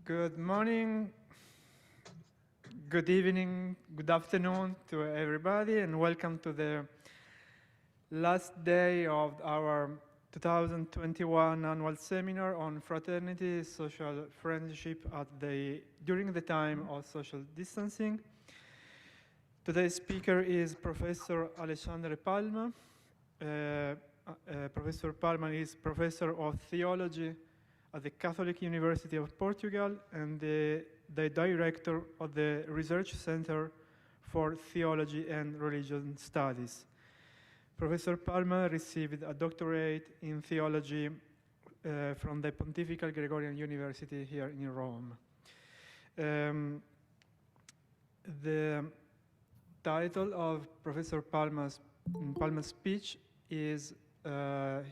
Good morning, good evening, good afternoon to everybody, and welcome to the last day of our 2021 annual seminar on fraternity, social friendship during the time of social distancing. Today's speaker is Professor Alexandre PALMA. Professor PALMA is Professor of Theology at the Catholic University of Portugal and the Director of the Research Center for Theology and Religion Studies. Professor PALMA received a doctorate in theology from the Pontifical Gregorian University here in Rome. The title of Professor Palma's speech is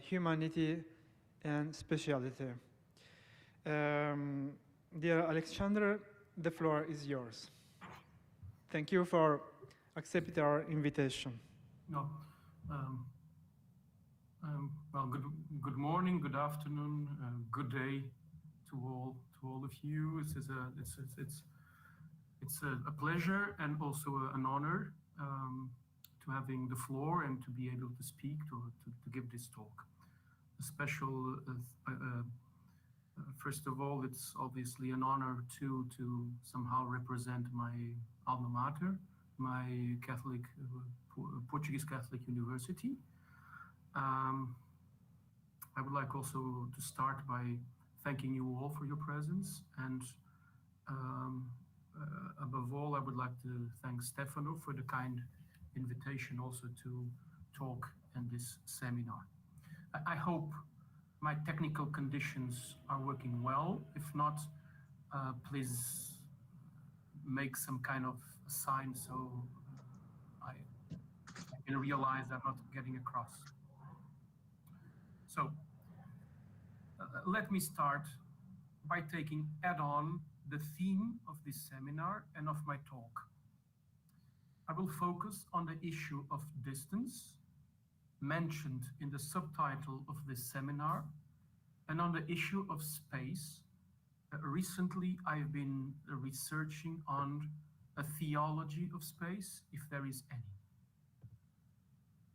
Humanity and Spatiality. Dear Alexandre, the floor is yours. Thank you for accepting our invitation. No. Well, good morning, good afternoon, good day to all of you. It's a pleasure and also an honor to having the floor and to be able to speak to give this talk. A special. First of all, it's obviously an honor to somehow represent my alma mater, my Portuguese Catholic University. I would like also to start by thanking you all for your presence, and above all, I would like to thank Stefano for the kind invitation also to talk in this seminar. I hope my technical conditions are working well. If not, please make some kind of sign so I can realize I'm not getting across. So let me start by taking head-on the theme of this seminar and of my talk. I will focus on the issue of distance, mentioned in the subtitle of this seminar, and on the issue of space. Recently, I've been researching on a theology of space, if there is any.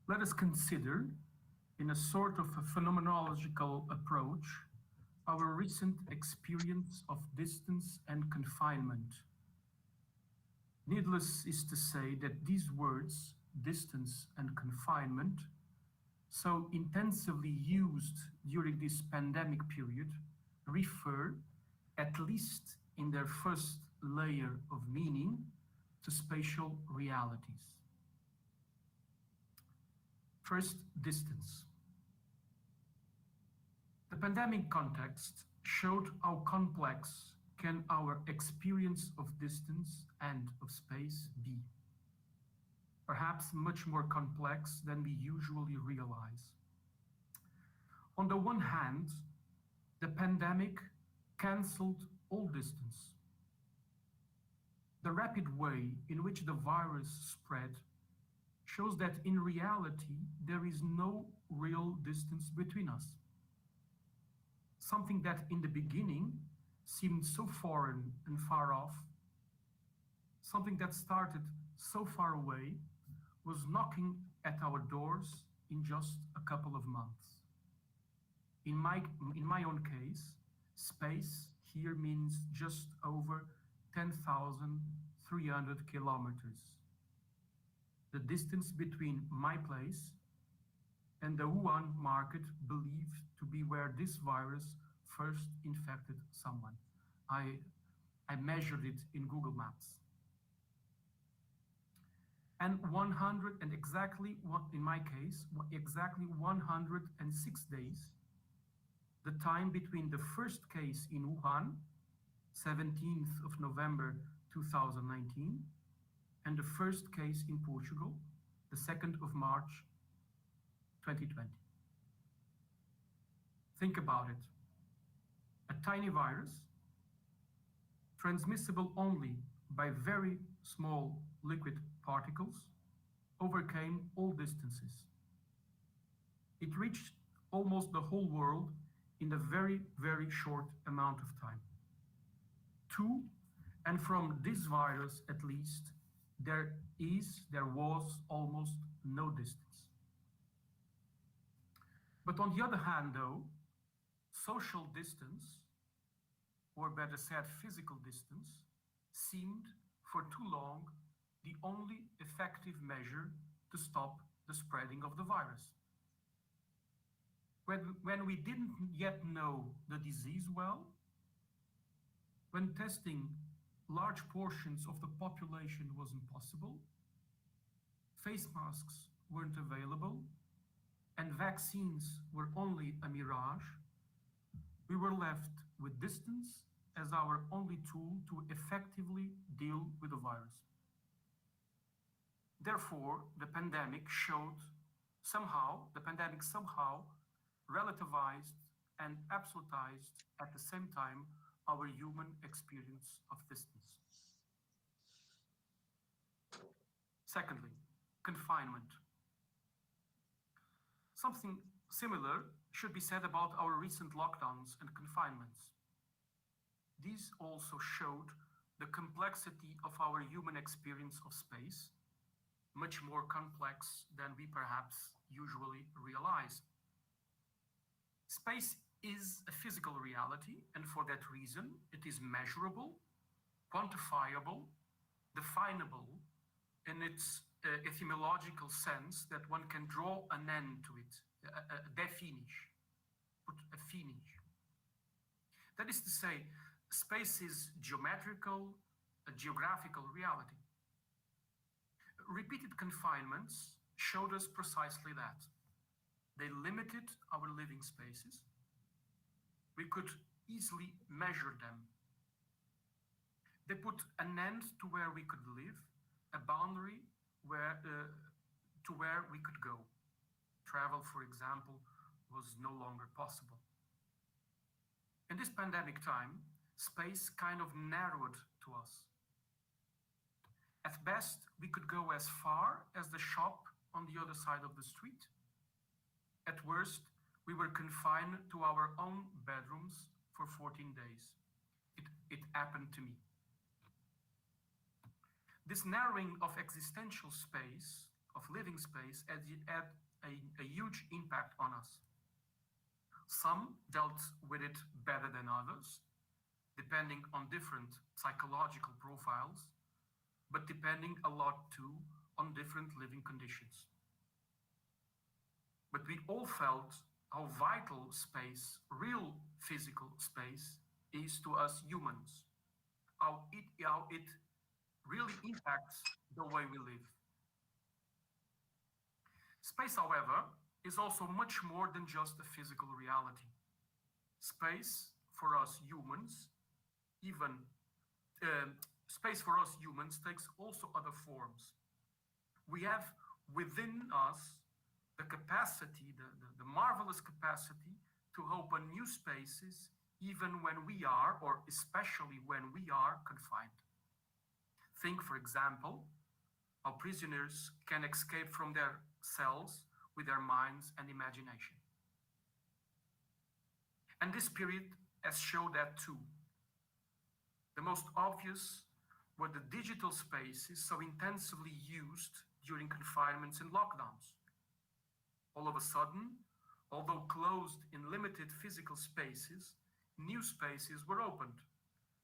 Let us consider, in a sort of a phenomenological approach, our recent experience of distance and confinement. Needless is to say that these words, distance and confinement, so intensively used during this pandemic period, refer, at least in their first layer of meaning, to spatial realities. First, distance. The pandemic context showed how complex can our experience of distance and of space be. Perhaps much more complex than we usually realize. On the one hand, the pandemic cancelled all distance. The rapid way in which the virus spread shows that in reality, there is no real distance between us. Something that in the beginning seemed so foreign and far off, something that started so far away, was knocking at our doors in just a couple of months. In my own case, space here means just over 10,300 kilometers. The distance between my place and the Wuhan market believed to be where this virus first infected someone. I measured it in Google Maps. And in my case, exactly 106 days, the time between the first case in Wuhan, 17th of November 2019, and the first case in Portugal, the 2nd of March 2020. Think about it. A tiny virus, transmissible only by very small liquid particles, overcame all distances. It reached almost the whole world in a very, very short amount of time. to and from this virus, at least, there was almost no distance. But on the other hand, though, social distance, or better said, physical distance, seemed for too long the only effective measure to stop the spreading of the virus. When we didn't yet know the disease well, when testing large portions of the population was impossible, face masks weren't available, and vaccines were only a mirage, we were left with distance as our only tool to effectively deal with the virus. Therefore, the pandemic somehow relativized and absolutized at the same time our human experience of distance. Secondly, confinement. Something similar should be said about our recent lockdowns and confinements. These also showed the complexity of our human experience of space, much more complex than we perhaps usually realize. Space is a physical reality, and for that reason, it is measurable, quantifiable, definable in its etymological sense that one can draw an end to it, put a finish. That is to say, space is geometrical, a geographical reality. Repeated confinements showed us precisely that. They limited our living spaces. We could easily measure them. They put an end to where we could live, a boundary to where we could go. Travel, for example, was no longer possible. In this pandemic time, space kind of narrowed to us. At best, we could go as far as the shop on the other side of the street. At worst, we were confined to our own bedrooms for 14 days. It happened to me. This narrowing of existential space, of living space, had a huge impact on us. Some dealt with it better than others, depending on different psychological profiles, but depending a lot too on different living conditions. But we all felt how vital space, real physical space, is to us humans, how it really impacts the way we live. Space, however, is also much more than just a physical reality. Space for us humans, space for us humans takes also other forms. We have within us the capacity, the marvelous capacity to open new spaces even when we are, or especially when we are, confined. Think, for example, how prisoners can escape from their cells with their minds and imagination. And this period has shown that too. The most obvious were the digital spaces so intensively used during confinements and lockdowns. All of a sudden, although closed in limited physical spaces, new spaces were opened.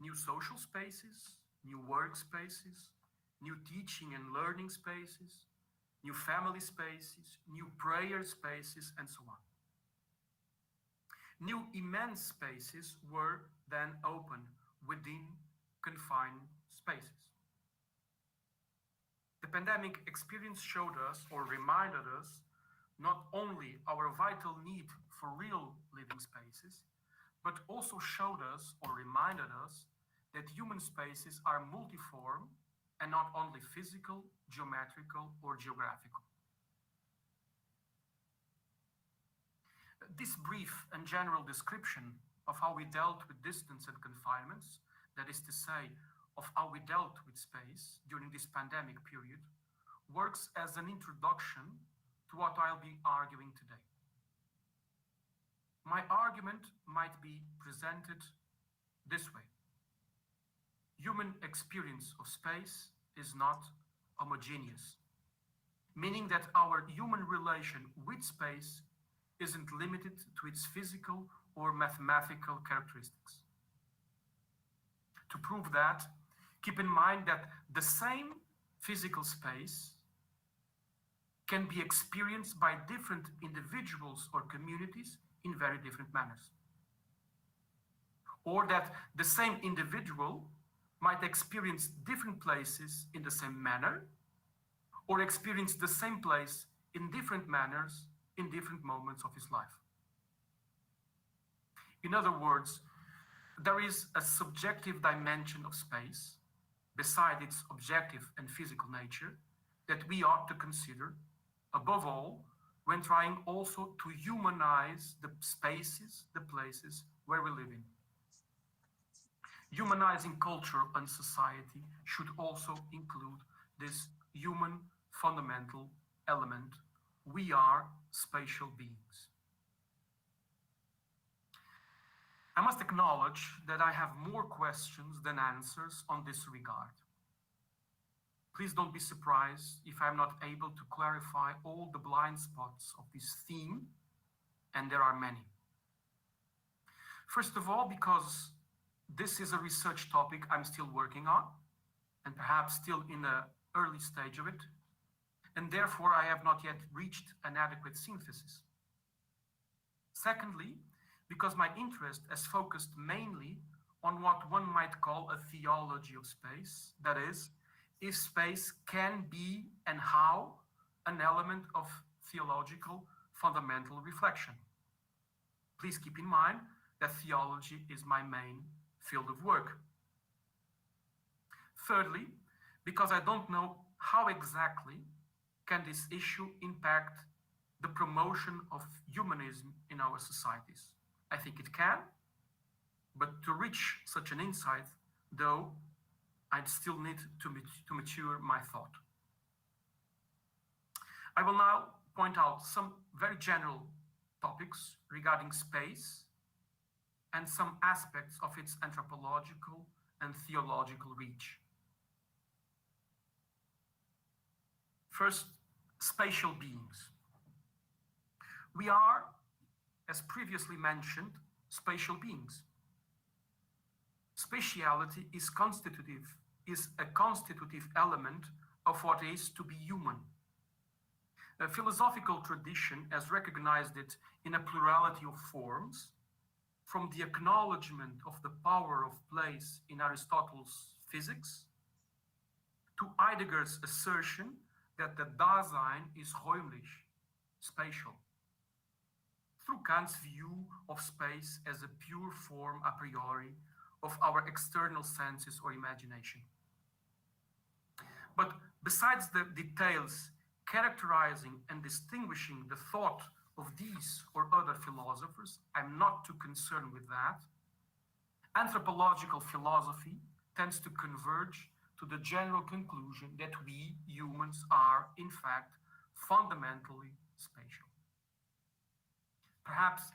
New social spaces, new workspaces, new teaching and learning spaces, new family spaces, new prayer spaces, and so on. New immense spaces were then opened within confined spaces. The pandemic experience showed us, or reminded us, not only our vital need for real living spaces, but also showed us, or reminded us, that human spaces are multiform and not only physical, geometrical, or geographical. This brief and general description of how we dealt with distance and confinements, that is to say, of how we dealt with space during this pandemic period, works as an introduction to what I'll be arguing today. My argument might be presented this way. human experience of space is not homogeneous, meaning that our human relation with space isn't limited to its physical or mathematical characteristics. To prove that, keep in mind that the same physical space can be experienced by different individuals or communities in very different manners. Or that the same individual might experience different places in the same manner, or experience the same place in different manners in different moments of his life. In other words, there is a subjective dimension of space, beside its objective and physical nature, that we ought to consider, above all, when trying also to humanize the spaces, the places where we live in. Humanizing culture and society should also include this human fundamental element. We are spatial beings. I must acknowledge that I have more questions than answers on this regard. Please don't be surprised if I'm not able to clarify all the blind spots of this theme, and there are many. First of all, because this is a research topic I'm still working on, and perhaps still in the early stage of it, and therefore I have not yet reached an adequate synthesis. Secondly, because my interest has focused mainly on what one might call a theology of space, that is, if space can be and how an element of theological fundamental reflection. Please keep in mind that theology is my main field of work. Thirdly, because I don't know how exactly can this issue impact the promotion of humanism in our societies. I think it can, but to reach such an insight, though, I'd still need to mature my thought. I will now point out some very general topics regarding space and some aspects of its anthropological and theological reach. First, spatial beings. We are, as previously mentioned, spatial beings. Spatiality is a constitutive element of what is to be human. A philosophical tradition has recognized it in a plurality of forms, from the acknowledgement of the power of place in Aristotle's physics, to Heidegger's assertion that the Dasein is räumlich, spatial, through Kant's view of space as a pure form a priori of our external senses or imagination. But besides the details characterizing and distinguishing the thought of these or other philosophers, I'm not too concerned with that. Anthropological philosophy tends to converge to the general conclusion that we humans are, in fact, fundamentally spatial. Perhaps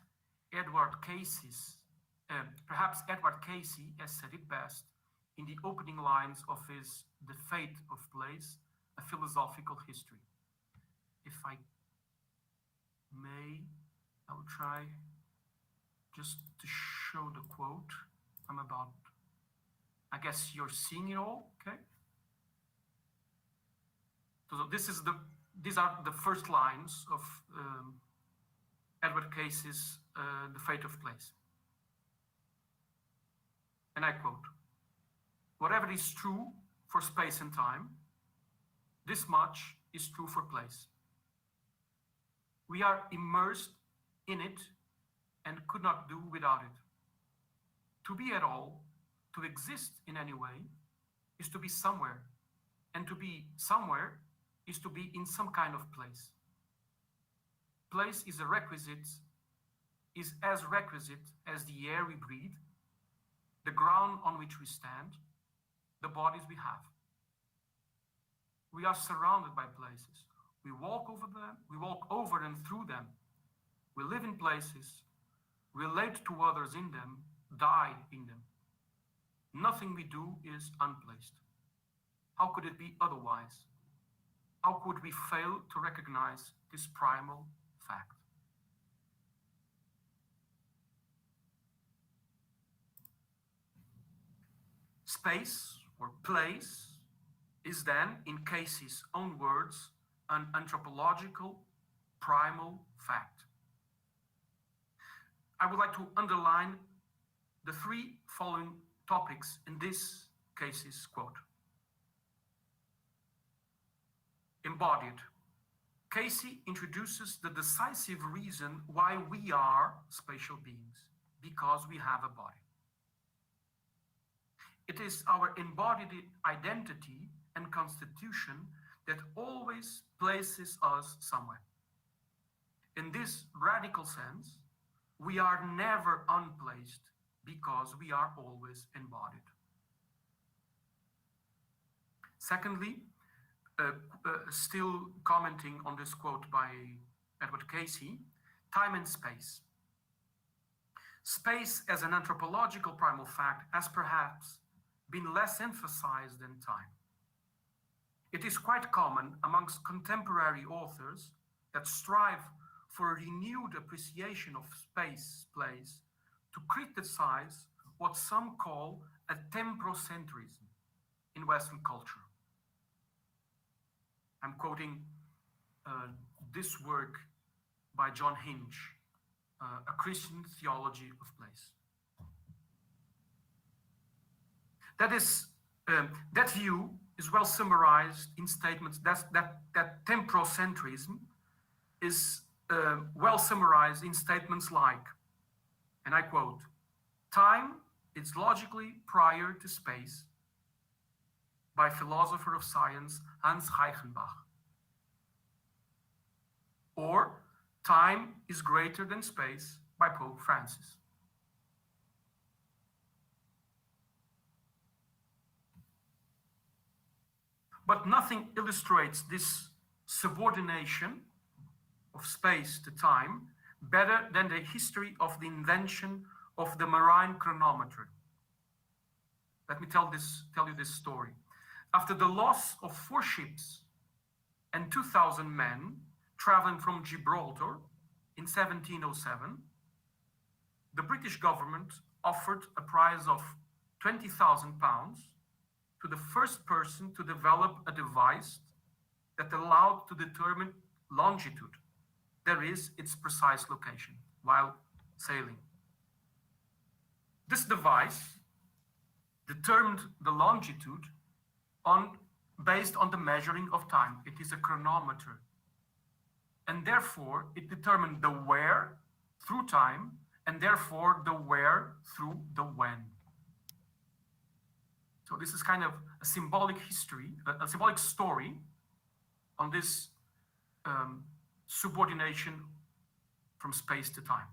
Edward Casey has said it best in the opening lines of his The Fate of Place, a Philosophical History. If I may, I will try just to show the quote. I guess you're seeing it all, okay? So these are the first lines of Edward Casey's The Fate of Place. And I quote, "Whatever is true for space and time, this much is true for place. We are immersed in it and could not do without it. To be at all, to exist in any way, is to be somewhere, and to be somewhere is to be in some kind of place. Place is as requisite as the air we breathe, the ground on which we stand, the bodies we have. We are surrounded by places. We walk over them, we walk over and through them. We live in places, relate to others in them, die in them. nothing we do is unplaced. How could it be otherwise? How could we fail to recognize this primal fact? Space or place is then, in Casey's own words, an anthropological primal fact. I would like to underline the three following topics in this Casey's quote. Embodied. Casey introduces the decisive reason why we are spatial beings, because we have a body. It is our embodied identity and constitution that always places us somewhere. In this radical sense, we are never unplaced because we are always embodied. Secondly, still commenting on this quote by Edward Casey, time and space. Space as an anthropological primal fact has perhaps been less emphasized than time. It is quite common amongst contemporary authors that strive for a renewed appreciation of space, place, to criticize what some call a temporocentrism in Western culture. I'm quoting this work by John Hinge, A Christian Theology of Place. That view is well summarized in statements that temporocentrism is well summarized in statements like, and I quote, "Time is logically prior to space," by philosopher of science Hans Reichenbach. Or, "Time is greater than space," by Pope Francis. But nothing illustrates this subordination of space to time better than the history of the invention of the Marine Chronometer. Let me tell you this story. After the loss of 4 ships and 2,000 men traveling from Gibraltar in 1707, the British government offered a prize of £20,000 to the first person to develop a device that allowed to determine longitude, that is, its precise location, while sailing. This device determined the longitude based on the measuring of time. It is a chronometer. And therefore, it determined the where through time, and therefore the where through the when. So this is kind of a symbolic history, a symbolic story on this subordination from space to time.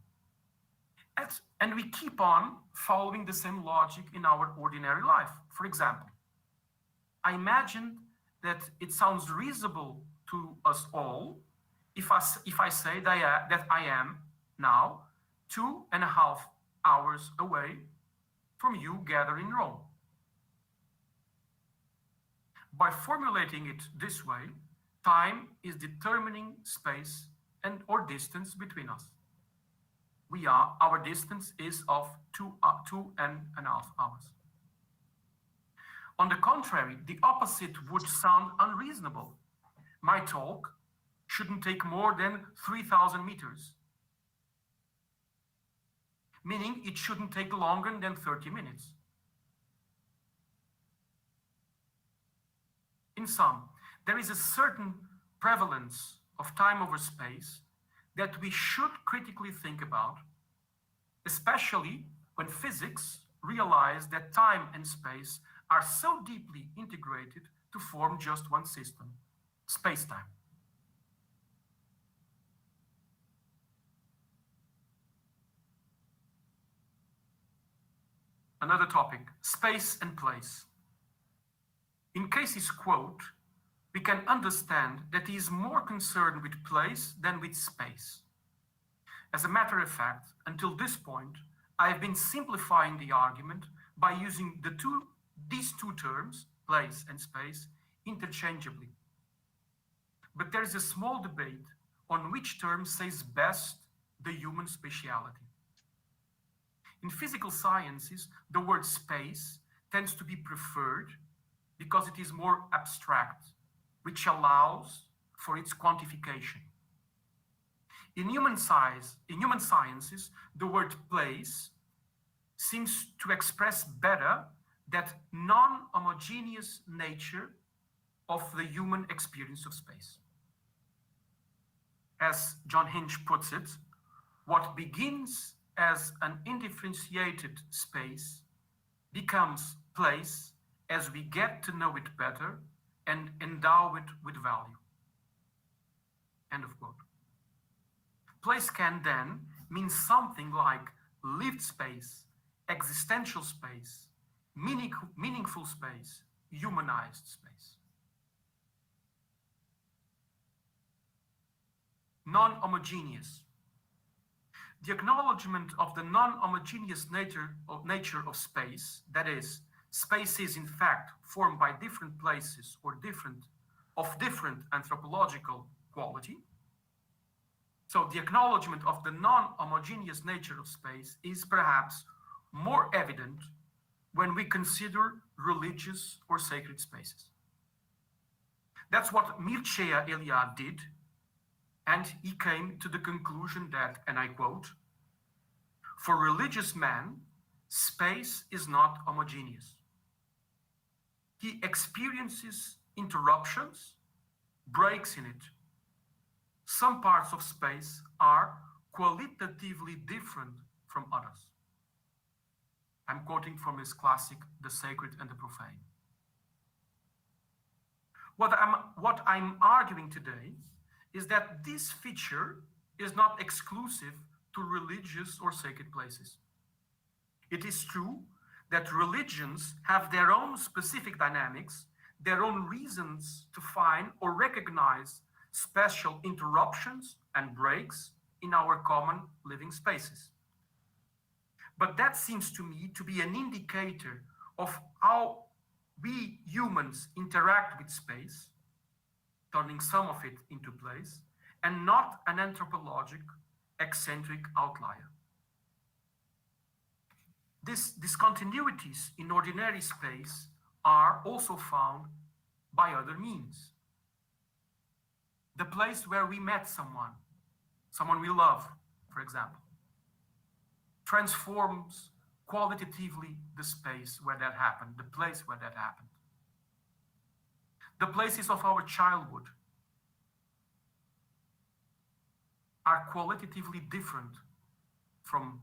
And we keep on following the same logic in our ordinary life. For example, I imagine that it sounds reasonable to us all if I say that I am now 2.5 hours away from you gathered in Rome. By formulating it this way, time is determining space or distance between us. Our distance is of 2.5 hours. On the contrary, the opposite would sound unreasonable. My talk shouldn't take more than 3,000 meters, meaning it shouldn't take longer than 30 minutes. In sum, there is a certain prevalence of time over space that we should critically think about, especially when physics realize that time and space are so deeply integrated to form just one system, space-time. Another topic, space and place. In Casey's quote, we can understand that he is more concerned with place than with space. As a matter of fact, until this point, I have been simplifying the argument by using these two terms, place and space, interchangeably. But there is a small debate on which term says best the human spatiality. In physical sciences, the word space tends to be preferred because it is more abstract, which allows for its quantification. In human sciences, the word place seems to express better that non-homogeneous nature of the human experience of space. As John Hinch puts it, what begins as an undifferentiated space becomes place as we get to know it better and endow it with value. End of quote. Place can then mean something like lived space, existential space, meaningful space, humanized space. Non-homogeneous. The acknowledgement of the non-homogeneous nature of space, that is, space is in fact formed by different places or of different anthropological quality. So the acknowledgement of the non-homogeneous nature of space is perhaps more evident when we consider religious or sacred spaces. That's what Mircea Eliade did, and he came to the conclusion that, and I quote, "For religious man, space is not homogeneous. He experiences interruptions, breaks in it. Some parts of space are qualitatively different from others." I'm quoting from his classic, The Sacred and the Profane. What I'm arguing today is that this feature is not exclusive to religious or sacred places. It is true that religions have their own specific dynamics, their own reasons to find or recognize special interruptions and breaks in our common living spaces. But that seems to me to be an indicator of how we humans interact with space, turning some of it into place, and not an anthropologic, eccentric outlier. These discontinuities in ordinary space are also found by other means. The place where we met someone we love, for example, transforms qualitatively the space where that happened, the place where that happened. The places of our childhood are qualitatively different from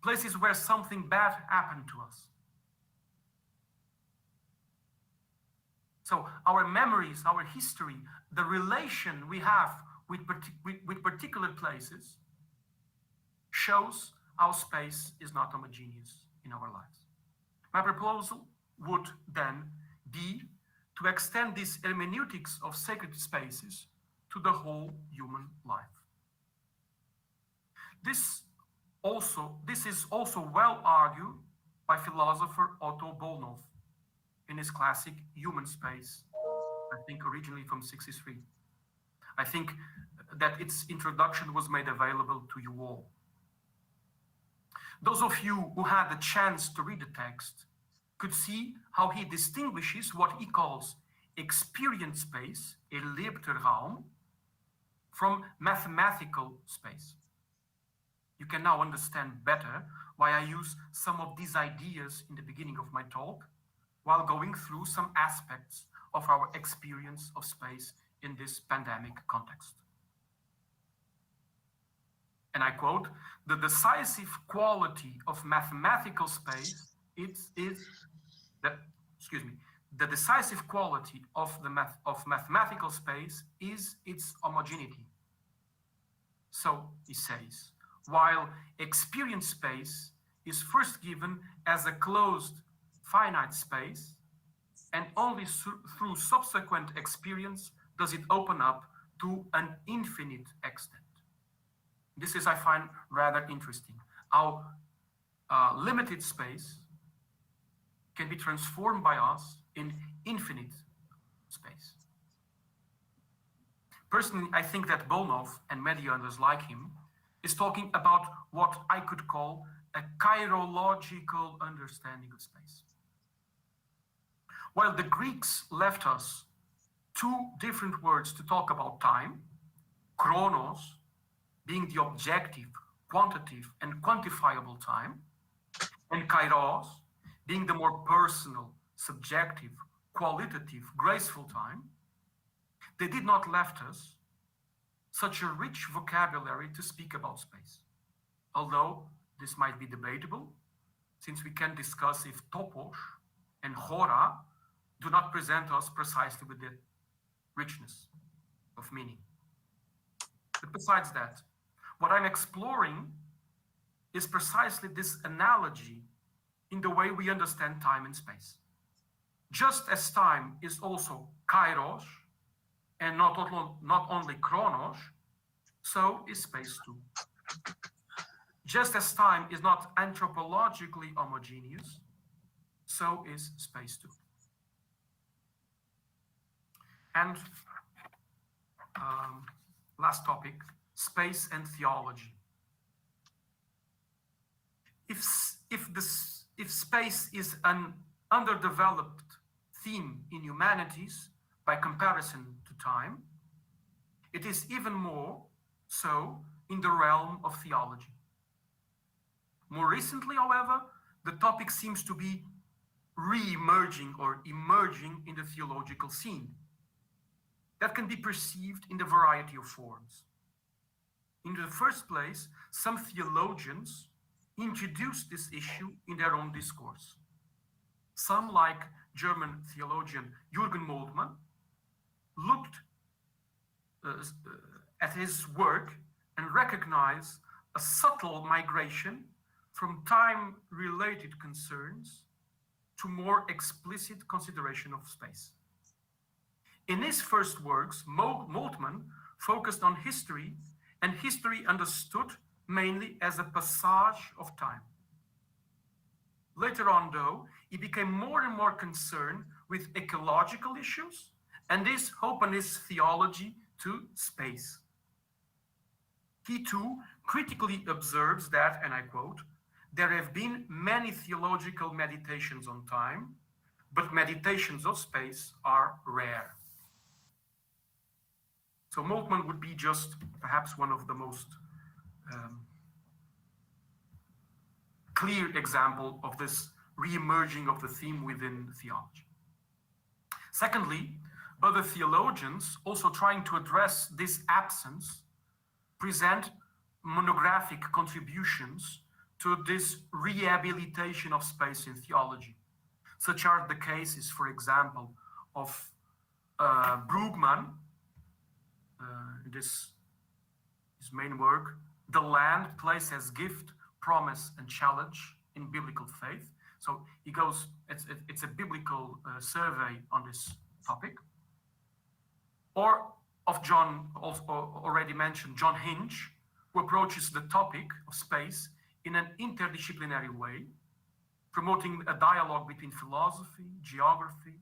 places where something bad happened to us. So our memories, our history, the relation we have with particular places shows how space is not homogeneous in our lives. My proposal would then be to extend this hermeneutics of sacred spaces to the whole human life. This is also well argued by philosopher Otto Bollnow in his classic Human Space, I think originally from '63. I think that its introduction was made available to you all. Those of you who had the chance to read the text could see how he distinguishes what he calls experience space, erlebter Raum, from mathematical space. You can now understand better why I use some of these ideas in the beginning of my talk, while going through some aspects of our experience of space in this pandemic context. And I quote, "The decisive quality of mathematical space the decisive quality of mathematical space is its homogeneity." So he says, while experience space is first given as a closed finite space, and only through subsequent experience does it open up to an infinite extent. This is, I find, rather interesting, how limited space can be transformed by us in infinite space. Personally, I think that Bolnov and many others like him is talking about what I could call a kairological understanding of space. While the Greeks left us two different words to talk about time, chronos being the objective, quantitative, and quantifiable time, and kairos being the more personal, subjective, qualitative, graceful time, they did not left us such a rich vocabulary to speak about space. Although this might be debatable, since we can discuss if topos and hora do not present us precisely with the richness of meaning. But besides that, what I'm exploring is precisely this analogy in the way we understand time and space. Just as time is also kairos, and not only chronos, so is space too. Just as time is not anthropologically homogeneous, so is space too. And last topic, space and theology. If space is an underdeveloped theme in humanities by comparison to time, it is even more so in the realm of theology. More recently, however, the topic seems to be re-emerging or emerging in the theological scene. That can be perceived in the variety of forms. In the first place, some theologians introduced this issue in their own discourse. Some, like German theologian Jürgen Moltmann, looked at his work and recognized a subtle migration from time-related concerns to more explicit consideration of space. In his first works, Moltmann focused on history, and history understood mainly as a passage of time. Later on, though, he became more and more concerned with ecological issues, and this opened his theology to space. He too critically observes that, and I quote, "There have been many theological meditations on time, but meditations of space are rare." So Moltmann would be just perhaps one of the most clear example of this re-emerging of the theme within theology. Secondly, other theologians, also trying to address this absence, present monographic contributions to this rehabilitation of space in theology. Such are the cases, for example, of Brugman, his main work, The Land, Place as Gift, Promise and Challenge in Biblical Faith. So he goes, it's a biblical survey on this topic. Or of John, also already mentioned, John Hinch, who approaches the topic of space in an interdisciplinary way, promoting a dialogue between philosophy, geography,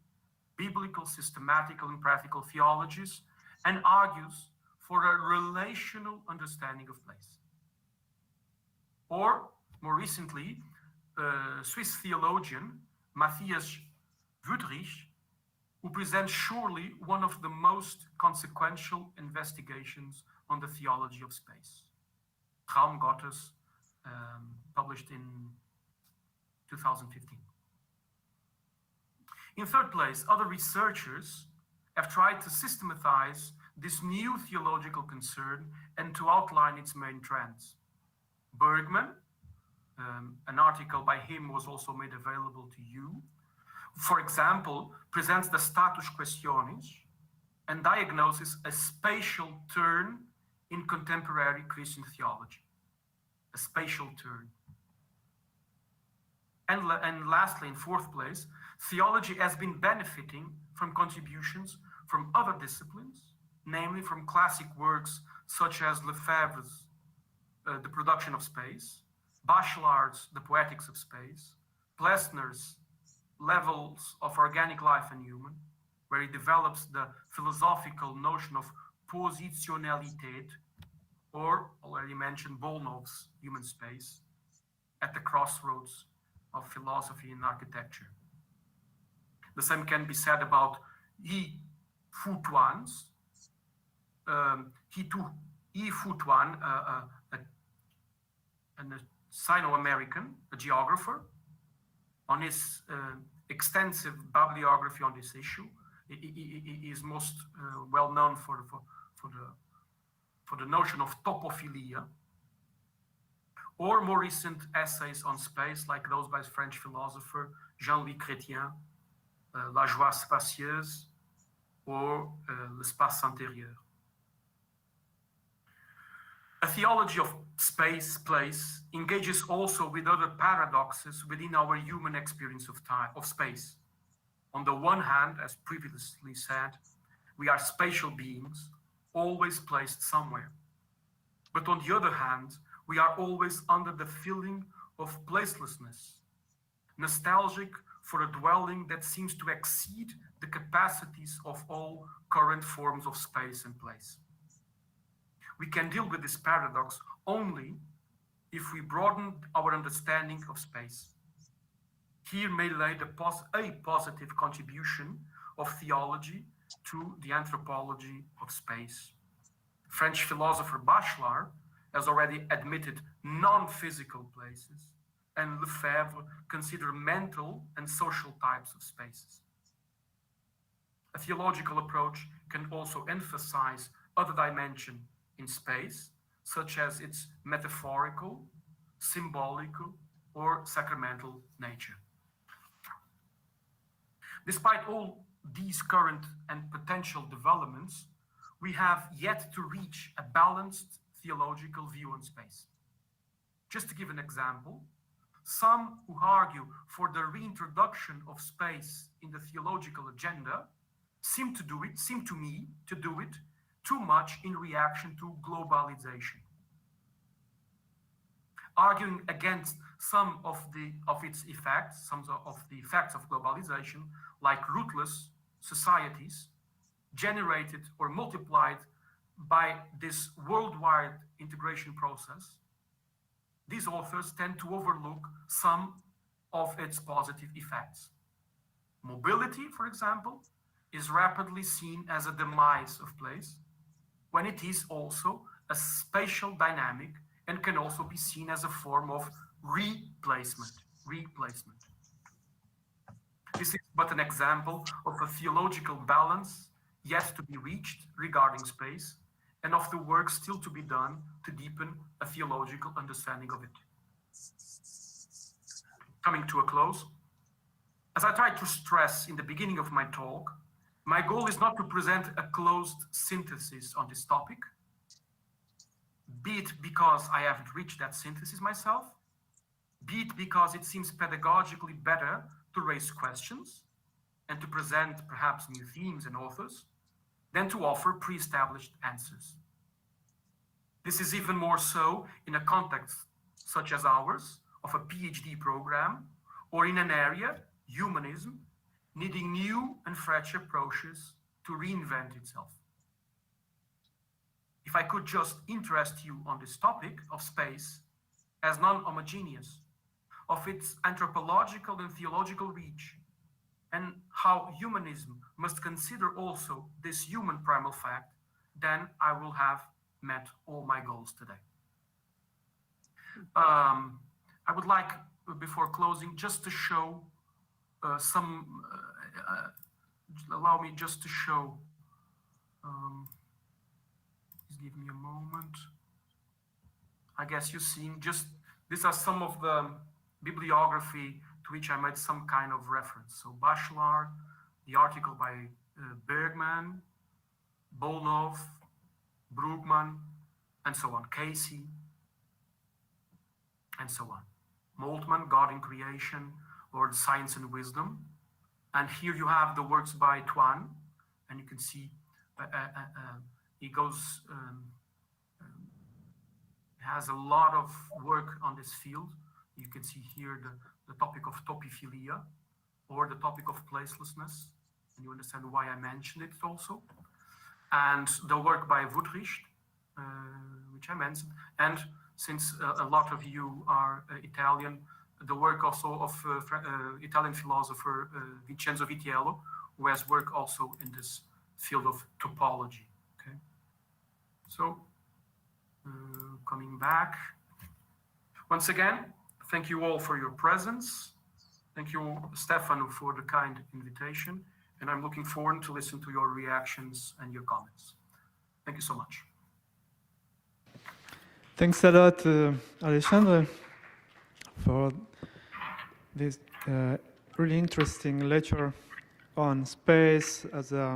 biblical, systematical, and practical theologies, and argues for a relational understanding of place. Or, more recently, Swiss theologian Matthias Wüthrich, who presents surely one of the most consequential investigations on the theology of space, Traum Gottes, published in 2015. In third place, other researchers have tried to systematize this new theological concern and to outline its main trends. Bergman, an article by him was also made available to you, for example, presents the status questionis and diagnoses a spatial turn in contemporary Christian theology. A spatial turn. And lastly, in fourth place, theology has been benefiting from contributions from other disciplines, namely from classic works such as Lefebvre's The Production of Space, Bachelard's The Poetics of Space, Plessner's Levels of Organic Life and Human, where he develops the philosophical notion of positionalität, or already mentioned Bolnov's Human Space, at the crossroads of philosophy and architecture. The same can be said about Yi Futuan's, Yi Futuan, a Sino-American, a geographer, on his extensive bibliography on this issue. He is most well known for the notion of topophilia, or more recent essays on space, like those by French philosopher Jean-Louis Chrétien, La Joie Spacieuse, or L'Espace Intérieur. A theology of space, place, engages also with other paradoxes within our human experience of time, of space. On the one hand, as previously said, we are spatial beings, always placed somewhere. But on the other hand, we are always under the feeling of placelessness, nostalgic for a dwelling that seems to exceed the capacities of all current forms of space and place. We can deal with this paradox only if we broaden our understanding of space. Here may lay a positive contribution of theology to the anthropology of space. French philosopher Bachelard has already admitted non-physical places, and Lefebvre considered mental and social types of spaces. A theological approach can also emphasize other dimensions in space, such as its metaphorical, symbolical, or sacramental nature. Despite all these current and potential developments, we have yet to reach a balanced theological view on space. Just to give an example, some who argue for the reintroduction of space in the theological agenda seem to me to do it too much in reaction to globalization. Arguing against some of the effects of globalization, like rootless societies generated or multiplied by this worldwide integration process, these authors tend to overlook some of its positive effects. Mobility, for example, is rapidly seen as a demise of place, when it is also a spatial dynamic and can also be seen as a form of replacement. This is but an example of a theological balance yet to be reached regarding space, and of the work still to be done to deepen a theological understanding of it. Coming to a close, as I tried to stress in the beginning of my talk, my goal is not to present a closed synthesis on this topic, be it because I haven't reached that synthesis myself, be it because it seems pedagogically better to raise questions and to present perhaps new themes and authors than to offer pre-established answers. This is even more so in a context such as ours, of a PhD program, or in an area, humanism, needing new and fresh approaches to reinvent itself. If I could just interest you on this topic of space as non-homogeneous, of its anthropological and theological reach, and how humanism must consider also this human primal fact, then I will have met all my goals today. I would like, before closing, just to show allow me just to show, just give me a moment. I guess you've seen these are some of the bibliography to which I made some kind of reference. So Bachelard, the article by Bergman, Bolnov, Brugman, and so on, Casey, and so on. Moltmann, God in Creation, or Science and Wisdom. And here you have the works by Tuan, and you can see he goes has a lot of work on this field. You can see here the topic of topiphilia, or the topic of placelessness, and you understand why I mentioned it also. And the work by Woodrich, which I mentioned, and since a lot of you are Italian, the work also of Italian philosopher Vincenzo Vitiello, who has worked also in this field of topology. Okay, so coming back, once again, thank you all for your presence. Thank you, Stefano, for the kind invitation, and I'm looking forward to listen to your reactions and your comments. Thank you so much. Thanks a lot, Alexandre, for this really interesting lecture on space as a